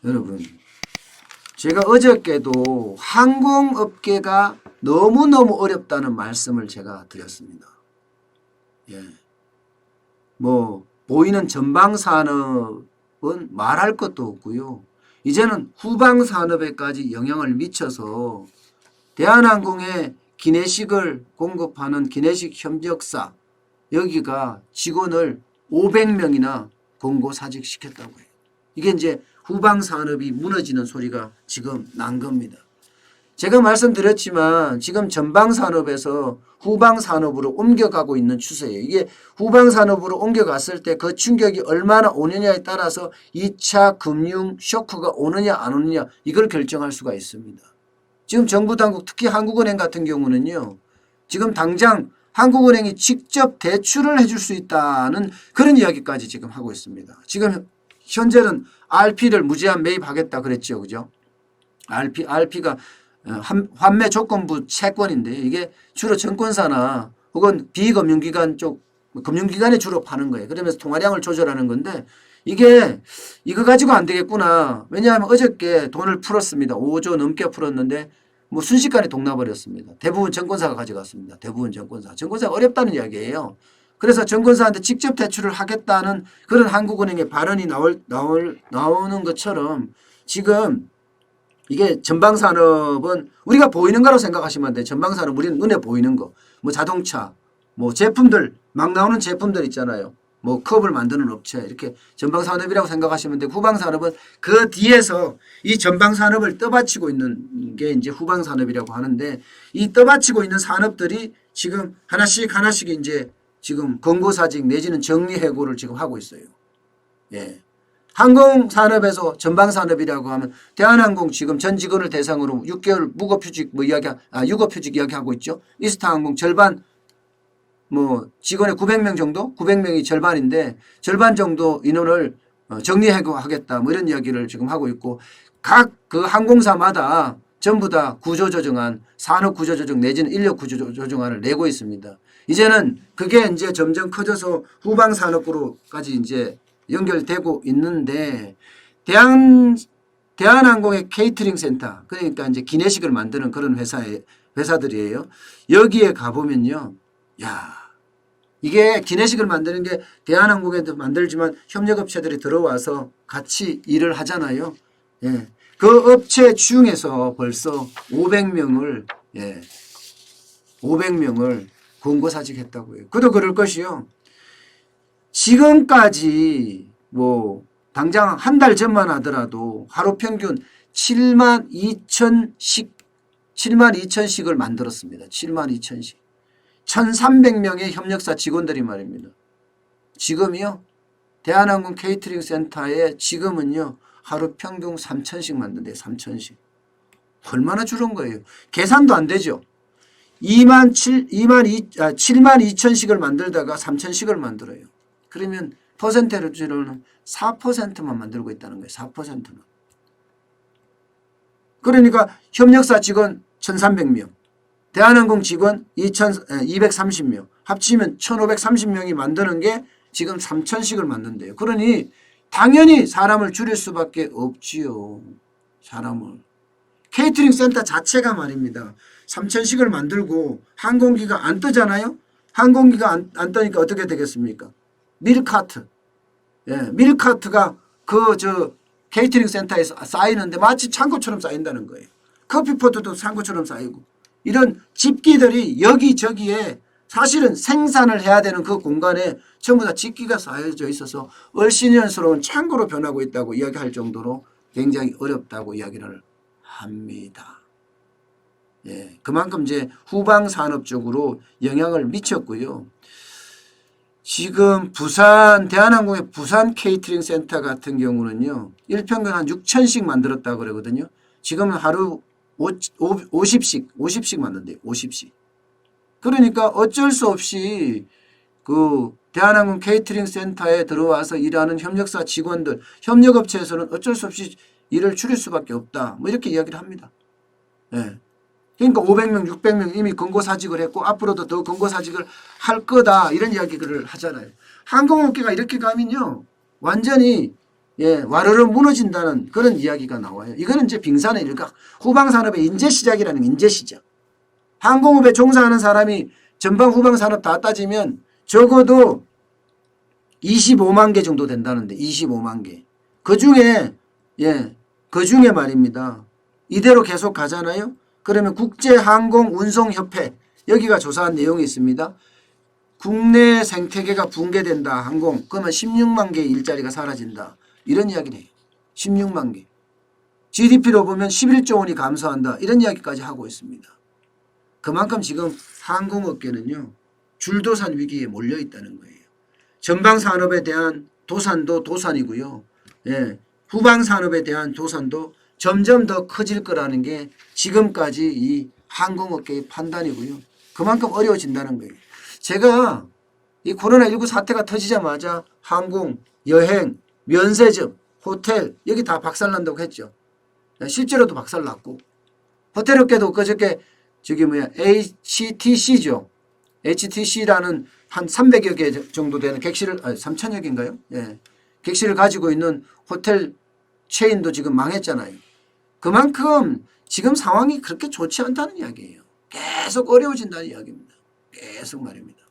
여러분, 제가 어저께도 항공업계가 너무너무 어렵다는 말씀을 제가 드렸습니다. 예. 뭐 보이는 전방산업은 말할 것도 없고요. 이제는 후방산업에까지 영향을 미쳐서 대한항공에 기내식을 공급하는 기내식 협력사 여기가 직원을 500명이나 공고사직 시켰다고 해요. 이게 이제 후방산업이 무너지는 소리가 지금 난 겁니다. 제가 말씀드렸지만 지금 전방산업에서 후방산업으로 옮겨가고 있는 추세예요. 이게 후방산업으로 옮겨갔을 때 그 충격이 얼마나 오느냐에 따라서 2차 금융 쇼크가 오느냐 안 오느냐 이걸 결정할 수가 있습니다. 지금 정부 당국 특히 한국은행 같은 경우는요. 지금 당장 한국은행이 직접 대출을 해줄 수 있다는 그런 이야기까지 지금 하고 있습니다. 지금 현재는 RP를 무제한 매입하겠다 그랬죠. 그죠? RP가 환매 조건부 채권인데 이게 주로 증권사나 혹은 비금융기관 쪽 금융기관에 주로 파는 거예요. 그러면서 통화량을 조절하는 건데 이게 이거 가지고 안 되겠구나. 왜냐하면 어저께 돈을 풀었습니다. 5조 넘게 풀었는데 뭐 순식간에 동나버렸습니다. 대부분 증권사가 가져갔습니다. 대부분 증권사가 어렵다는 이야기예요. 그래서 증권사한테 직접 대출을 하겠다는 그런 한국은행의 발언이 나오는 것처럼 지금 이게 전방산업은 우리가 보이는 거라고 생각하시면 안 돼요. 전방산업 우리는 눈에 보이는 거. 뭐 자동차, 뭐 제품들 막 나오는 제품들 있잖아요. 뭐 컵을 만드는 업체 이렇게 전방산업이라고 생각하시면 되고 후방산업은 그 뒤에서 이 전방산업을 떠받치고 있는 게 이제 후방산업이라고 하는데 이 떠받치고 있는 산업들이 지금 하나씩 이제 지금 권고사직 내지는 정리해고를 지금 하고 있어요. 예. 항공산업에서 전방산업이라고 하면 대한항공 지금 전 직원을 대상으로 6개월 무급휴직 유급휴직 이야기하고 있죠. 이스타항공 절반 뭐 직원의 900명 정도? 900명이 절반인데 절반 정도 인원을 정리해고하겠다 뭐 이런 이야기를 지금 하고 있고 각 그 항공사마다 전부 다 구조조정안, 산업구조조정 내지는 인력구조조정안을 내고 있습니다. 이제는 그게 이제 점점 커져서 후방산업으로까지 이제 연결되고 있는데 대한항공의 케이터링 센터 그러니까 이제 기내식을 만드는 그런 회사들이에요. 여기에 가보면요. 야, 이게 기내식을 만드는 게 대한항공에도 만들지만 협력업체들이 들어와서 같이 일을 하잖아요. 예. 그 업체 중에서 벌써 500명을 500명을 공고사직했다고요. 그도 그럴 것이요. 지금까지 뭐 당장 한 달 전만 하더라도 하루 평균 7만 2천씩을 만들었습니다. 7만 2천씩. 1,300명의 협력사 직원들이 말입니다. 지금이요. 대한항공 케이터링 센터에 지금은요. 하루 평균 3천씩 만든대요. 3천씩. 얼마나 줄은 거예요. 계산도 안 되죠. 7만 2천씩을 만들다가 3천씩을 만들어요. 그러면 퍼센테이지로는 4%만 만들고 있다는 거예요. 4%만. 그러니까 협력사 직원 1,300명, 대한항공 직원 230명, 합치면 1,530명이 만드는 게 지금 3천씩을 만든대요. 그러니 당연히 사람을 줄일 수밖에 없지요. 사람을. 케이터링 센터 자체가 말입니다. 3천씩을 만들고 항공기가 안 뜨잖아요. 항공기가 안 뜨니까 어떻게 되겠습니까? 밀카트. 예, 밀카트가 케이터링 센터에 쌓이는데 마치 창고처럼 쌓인다는 거예요. 커피포트도 창고처럼 쌓이고 이런 집기들이 여기저기에 사실은 생산을 해야 되는 그 공간에 전부 다 집기가 쌓여져 있어서 얼씬연스러운 창고로 변하고 있다고 이야기할 정도로 굉장히 어렵다고 이야기를 합니다. 예, 그만큼 이제 후방 산업 쪽으로 영향을 미쳤고요. 지금 대한항공의 부산 케이터링 센터 같은 경우는요. 일평균 한 6천씩 만들었다고 그러거든요. 지금은 하루 50씩 만든대요. 50씩. 그러니까 어쩔 수 없이 그 대한항공 케이터링 센터에 들어와서 일하는 협력사 직원들, 협력업체에서는 어쩔 수 없이 일을 줄일 수밖에 없다. 뭐 이렇게 이야기를 합니다. 예. 그러니까 500명, 600명 이미 권고사직을 했고 앞으로도 더 권고사직을 할 거다 이런 이야기를 하잖아요. 항공업계가 이렇게 가면요. 완전히 예, 와르르 무너진다는 그런 이야기가 나와요. 이거는 이제 빙산의 일각, 후방산업의 인재 시작이라는 게 인재 시작. 항공업에 종사하는 사람이 전방 후방 산업 다 따지면 적어도 25만 개 정도 된다는데 25만 개. 그중에 말입니다. 이대로 계속 가잖아요. 그러면 국제항공운송협회 여기가 조사한 내용이 있습니다. 국내 생태계가 붕괴된다. 항공. 그러면 16만 개의 일자리가 사라진다. 이런 이야기를 해요. 16만 개. GDP로 보면 11조 원이 감소한다. 이런 이야기까지 하고 있습니다. 그만큼 지금 항공업계는요. 줄도산 위기에 몰려 있다는 거예요. 전방 산업에 대한 도산도 도산이고요. 예, 후방 산업에 대한 도산도 점점 더 커질 거라는 게 지금까지 이 항공업계의 판단이고요. 그만큼 어려워진다는 거예요. 제가 이 코로나19 사태가 터지자마자 항공, 여행, 면세점, 호텔 여기 다 박살난다고 했죠. 실제로도 박살났고 호텔업계도 그저께 HTC죠. HTC라는 한 300여 개 정도 되는 객실을 3천여 개인가요? 예. 객실을 가지고 있는 호텔 체인도 지금 망했잖아요. 그만큼 지금 상황이 그렇게 좋지 않다는 이야기예요. 계속 어려워진다는 이야기입니다. 계속 말입니다.